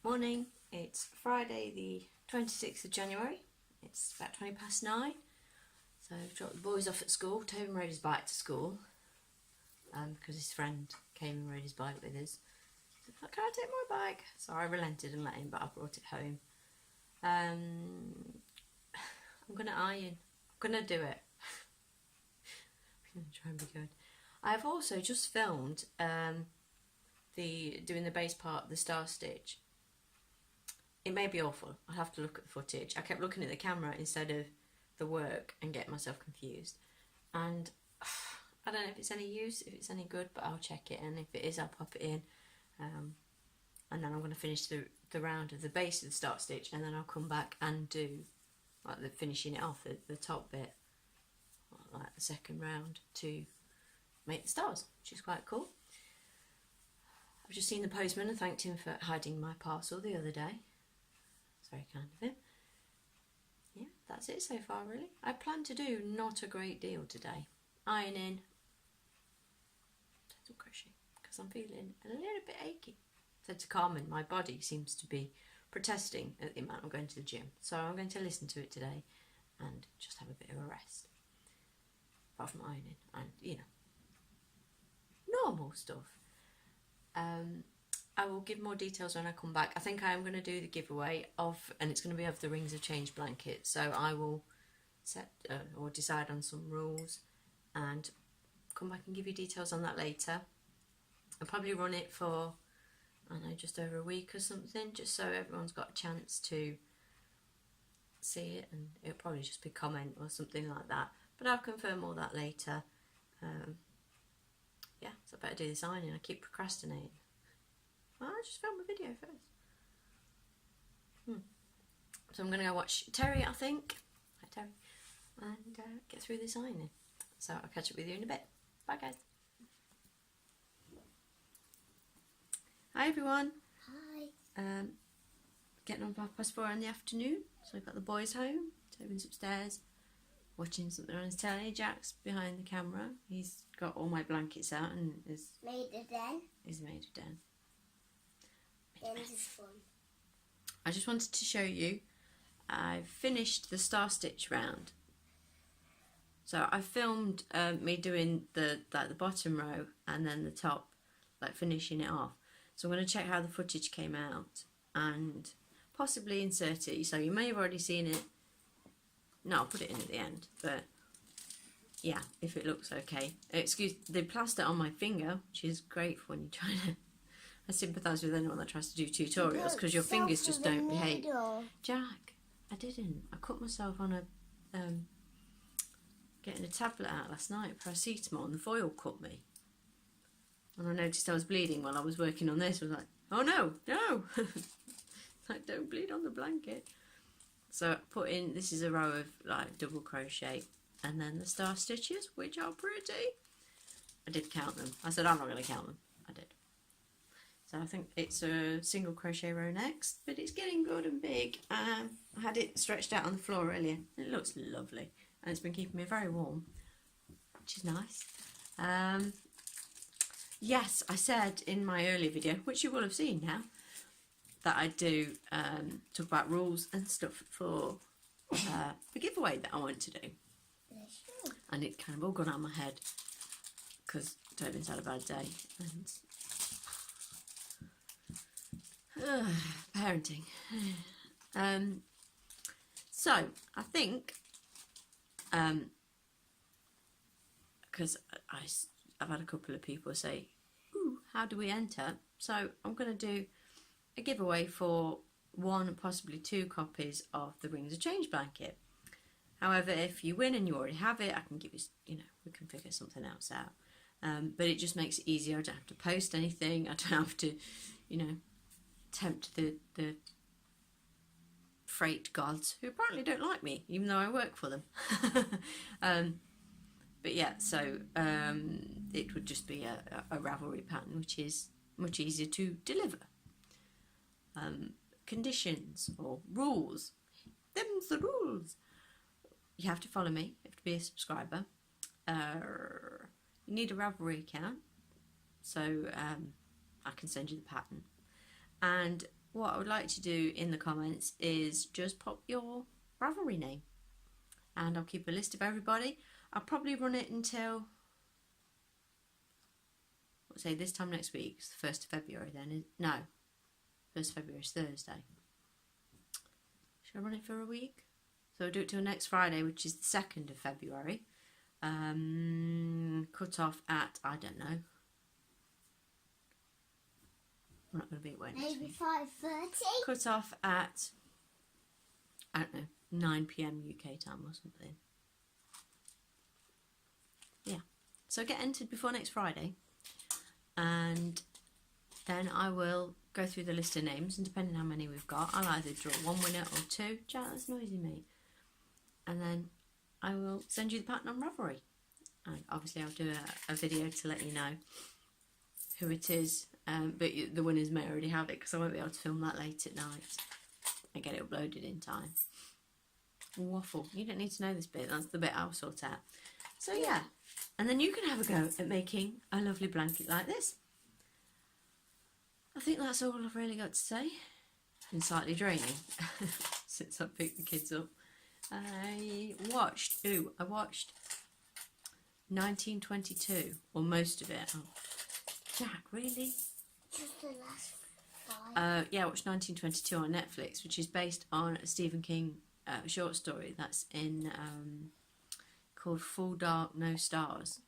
Morning, it's Friday the 26th of January, it's about 20 past 9, so I've dropped the boys off at school. Toby rode his bike to school because his friend came and rode his bike with us. So I thought, can I take my bike? So I relented and let him, but I brought it home. I'm going to iron, I'm going to do it. I'm going to try and be good. I've also just filmed doing the base part of the star stitch. It may be awful, I'll have to look at the footage. I kept looking at the camera instead of the work and getting myself confused. And I don't know if it's any use, if it's any good, but I'll check it, and if it is I'll pop it in. And then I'm going to finish the round of the base of the start stitch, and then I'll come back and do like the finishing it off, the top bit, like the second round, to make the stars, which is quite cool. I've just seen the postman and thanked him for hiding my parcel the other day. It's very kind of him. Yeah, that's it so far really. I plan to do not a great deal today. Ironing, some crochet, because I'm feeling a little bit achy. Said to Carmen, my body seems to be protesting at the amount I'm going to the gym. So I'm going to listen to it today and just have a bit of a rest. Apart from ironing and, you know, normal stuff. I will give more details when I come back. I think I am going to do the giveaway of, and it's going to be of the Rings of Change blanket. So I will set or decide on some rules and come back and give you details on that later. I'll probably run it for, I don't know, just over a week or something, just so everyone's got a chance to see it, and it'll probably just be comment or something like that. But I'll confirm all that later. Yeah, so I better do this ironing. I keep procrastinating. Well, I just filmed a video first. So I'm going to go watch Terry, I think. Hi Terry. And get through this ironing. So I'll catch up with you in a bit. Bye guys. Hi everyone. Hi. Getting on 4:30 in the afternoon. So we've got the boys home. Toby's upstairs watching something on his telly. Jack's behind the camera. He's got all my blankets out and is made a den. He's made a den. Dens is fun. I just wanted to show you, I've finished the star stitch round. So I filmed me doing the bottom row and then the top, like finishing it off. So I'm going to check how the footage came out and possibly insert it. So you may have already seen it. No, I'll put it in at the end, but yeah, if it looks okay. Excuse the plaster on my finger, which is great for when you're trying to. I sympathise with anyone that tries to do tutorials because your fingers just don't behave. Jack, I didn't. I cut myself on a getting a tablet out last night, paracetamol, and the foil cut me. And I noticed I was bleeding while I was working on this. I was like, oh no, no! Like, don't bleed on the blanket. So I put in, this is a row of like double crochet, and then the star stitches, which are pretty. I did count them. I said I'm not going to count them. I did. So I think it's a single crochet row next, but it's getting good and big. I had it stretched out on the floor earlier. It looks lovely, and it's been keeping me very warm, which is nice. Yes, I said in my earlier video, which you will have seen now, that I do talk about rules and stuff for the giveaway that I want to do. And it kind of all gone out of my head because Tobin's had a bad day and parenting. So I think because I've had a couple of people say, ooh, how do we enter? So I'm going to do a giveaway for 1, possibly 2 copies of the Rings of Change blanket. However, if you win and you already have it, I can give you, you know, we can figure something else out. But it just makes it easier. I don't have to post anything. I don't have to, you know, tempt the freight gods, who apparently don't like me, even though I work for them. But yeah, so it would just be a Ravelry pattern, which is much easier to deliver. Conditions or rules. Them's the rules. You have to follow me. You have to be a subscriber. You need a Ravelry account, so I can send you the pattern. And what I would like to do in the comments is just pop your Ravelry name, and I'll keep a list of everybody. I'll probably run it until, let's say this time next week. It's the 1st of February then. No, 1st of February is Thursday. Should I run it for a week? So I'll do it till next Friday, which is the 2nd of February. Cut off at, I don't know. I'm not going to be at work next Maybe week. 5:30. Cut off at, I don't know, 9 PM UK time or something. Yeah. So get entered before next Friday, and then I will go through the list of names, and depending on how many we've got, I'll either draw one winner or two. Jack, that's noisy, mate. And then I will send you the pattern on Ravelry. And obviously I'll do a video to let you know who it is, but the winners may already have it because I won't be able to film that late at night and get it uploaded in time. Waffle. You don't need to know this bit, that's the bit I'll sort out. So yeah, and then you can have a go at making a lovely blanket like this. I think that's all I've really got to say. It's been slightly draining since I picked the kids up. I watched 1922, or most of it. Oh, Jack, really? Just the last 5. Yeah, I watched 1922 on Netflix, which is based on a Stephen King short story that's in called Full Dark, No Stars.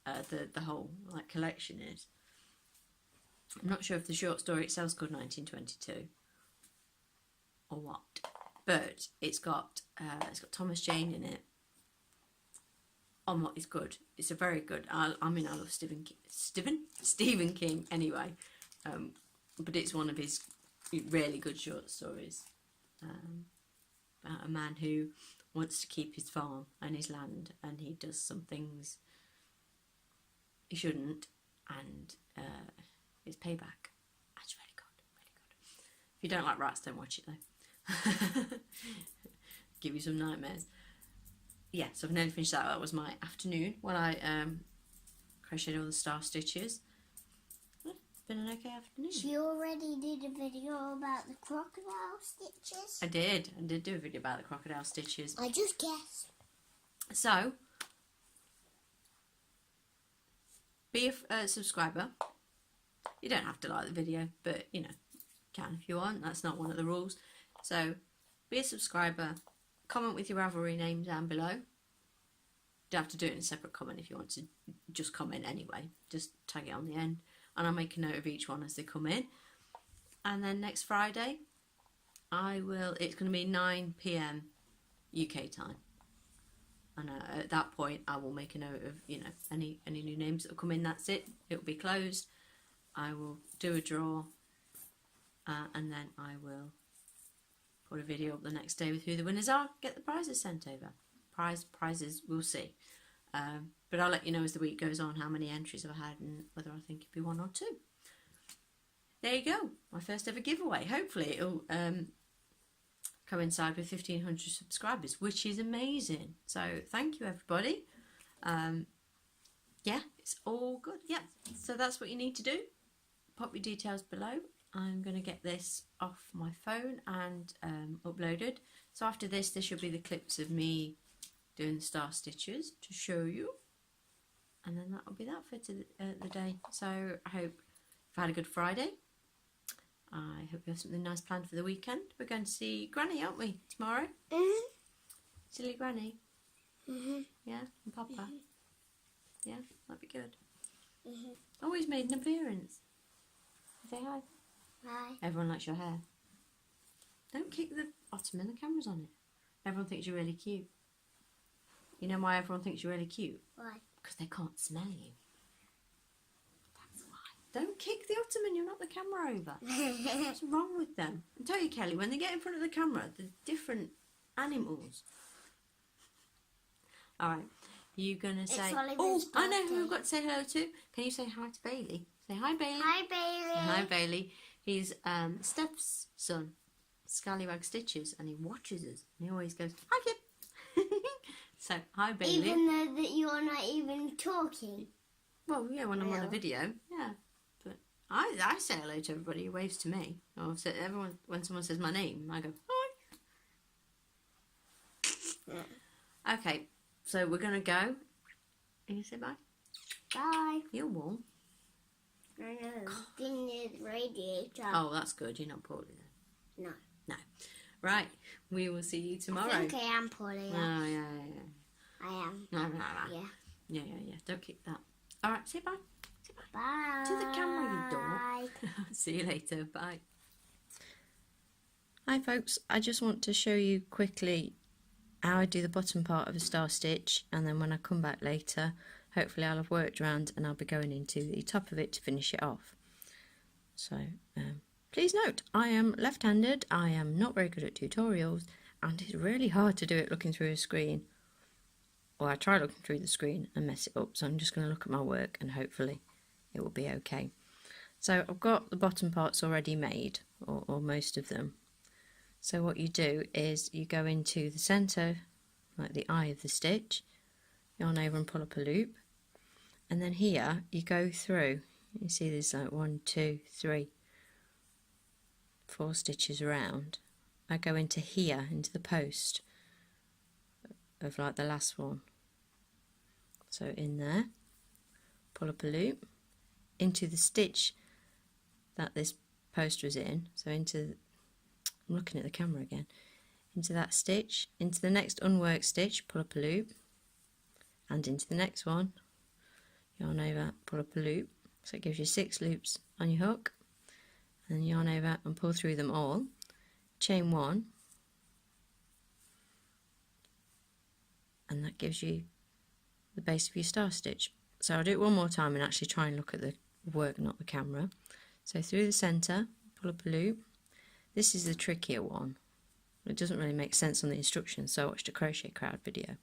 The whole collection is. I'm not sure if the short story itself is called 1922 or what, but it's got Thomas Jane in it. It's good. It's a very good. I love Stephen King anyway, but it's one of his really good short stories about a man who wants to keep his farm and his land, and he does some things he shouldn't, and it's payback. That's really good, really good. If you don't like rats, don't watch it though. Give you some nightmares. Yeah, so I've nearly finished that. That was my afternoon when I crocheted all the star stitches. It's been an okay afternoon. She already did a video about the crocodile stitches. I did do a video about the crocodile stitches. I just guessed. So, be a subscriber. You don't have to like the video, but you know, you can if you want. That's not one of the rules. So, be a subscriber. Comment with your Ravelry name down below. You don't have to do it in a separate comment if you want to just comment anyway. Just tag it on the end, and I'll make a note of each one as they come in. And then next Friday, it's going to be 9 PM UK time. And at that point, I will make a note of any new names that will come in. That's it. It will be closed. I will do a draw, and then I will put a video up the next day with who the winners are. Get the prizes sent over. Prizes, we'll see. But I'll let you know as the week goes on how many entries I've had and whether I think it'll be 1 or 2. There you go. My first ever giveaway. Hopefully it'll coincide with 1,500 subscribers, which is amazing. So thank you, everybody. Yeah, it's all good. Yeah, so that's what you need to do. Pop your details below. I'm going to get this off my phone and uploaded. So after this, there should be the clips of me doing the star stitches to show you. And then that'll be that for the day. So I hope you've had a good Friday. I hope you have something nice planned for the weekend. We're going to see Granny, aren't we, tomorrow? Mm-hmm. Silly Granny. Mm-hmm. Yeah, and Papa. Mm-hmm. Yeah, that'd be good. Mm-hmm. Oh, he's made an appearance. Say hi. Hi. Everyone likes your hair. Don't kick the ottoman, the camera's on it. Everyone thinks you're really cute. You know why everyone thinks you're really cute? Why? Because they can't smell you. That's why. Don't kick the ottoman, you'll knock the camera over. What's wrong with them? I tell you, Kelly, when they get in front of the camera, they're different animals. Alright, you gonna say... Oh, I know who we've got to say hello to. Can you say hi to Bailey? Say hi, Bailey. Hi, Bailey. Hi, Bailey. He's Steph's son, Scallywag Stitches, and he watches us. And he always goes, hi, kid. So, hi, Bailey. Even though that you're not even talking. Well, yeah, when I'm on a Really? video, yeah. But I say hello to everybody who waves to me. Or everyone, when someone says my name, I go, hi. Okay, so we're going to go. Are you going to say bye? Bye. You're warm. I know. Didn't need the radiator. Oh, that's good. You're not poorly then. No. No. Right. We will see you tomorrow. I think I am poorly. Oh, yeah. I am. No. Yeah. Yeah. Don't keep that. All right. Say bye. Say bye. Bye. To the camera, you dork. See you later. Bye. Hi, folks. I just want to show you quickly how I do the bottom part of a star stitch, and then when I come back later, hopefully I'll have worked around and I'll be going into the top of it to finish it off. So please note, I am left-handed, I am not very good at tutorials, and it's really hard to do it looking through a screen. Or I try looking through the screen and mess it up, so I'm just going to look at my work and hopefully it will be okay. So I've got the bottom parts already made, or most of them. So what you do is you go into the centre, like the eye of the stitch, yarn over and pull up a loop, and then here you go through. You see there's like 1, 2, 3, 4 stitches around. I go into here, into the post of like the last one. So in there, pull up a loop, into the stitch that this post was in, so into, I'm looking at the camera again, into that stitch, into the next unworked stitch, pull up a loop, and into the next one, yarn over, pull up a loop, so it gives you 6 loops on your hook, and then yarn over and pull through them all, chain 1, and that gives you the base of your star stitch. So I'll do it one more time and actually try and look at the work, not the camera. So through the centre, pull up a loop. This is the trickier one. It doesn't really make sense on the instructions, so I watched a Crochet Crowd video.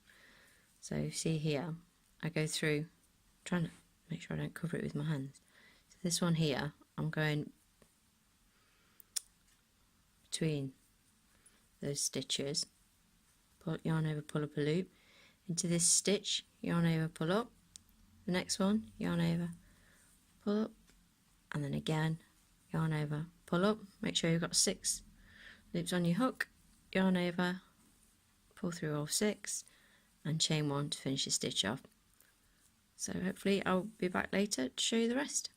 So see here, I go through, trying to make sure I don't cover it with my hands. So this one here, I'm going between those stitches, yarn over, pull up a loop, into this stitch, yarn over, pull up, the next one, yarn over, pull up, and then again, yarn over, pull up, make sure you've got 6 loops on your hook, yarn over, pull through all 6, and chain 1 to finish your stitch off. So hopefully I'll be back later to show you the rest.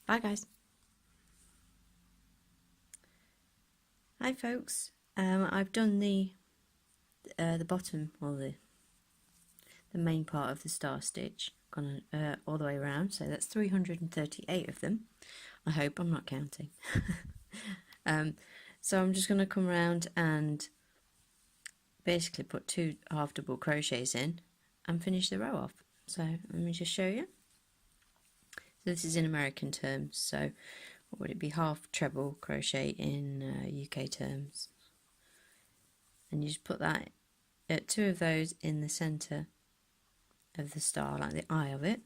Bye guys. Hi folks, I've done the bottom, or the main part of the star stitch, gone all the way around, so that's 338 of them. I hope, I'm not counting. So I'm just going to come around and basically put 2 half double crochets in and finish the row off. So let me just show you. So this is in American terms, so what would it be, half treble crochet in UK terms, and you just put that 2 of those in the centre of the star, like the eye of it,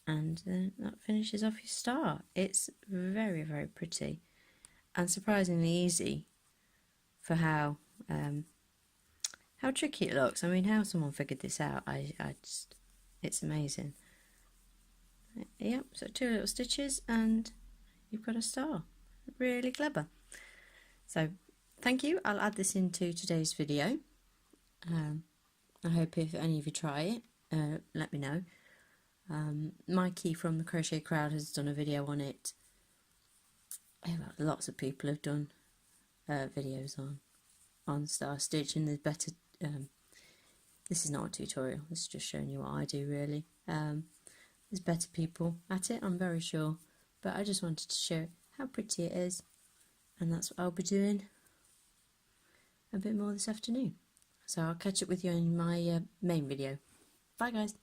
and then that finishes off your star. It's very, very pretty and surprisingly easy for how tricky it looks. I mean, how someone figured this out, I just, it's amazing. Yep, so 2 little stitches and you've got a star. Really clever. So thank you. I'll add this into today's video. I hope if any of you try it, let me know. Mikey from the Crochet Crowd has done a video on it. Lots of people have done videos on star stitching. There's better. This is not a tutorial. This is just showing you what I do, really. There's better people at it, I'm very sure. But I just wanted to show how pretty it is, and that's what I'll be doing a bit more this afternoon. So I'll catch up with you in my main video. Bye guys.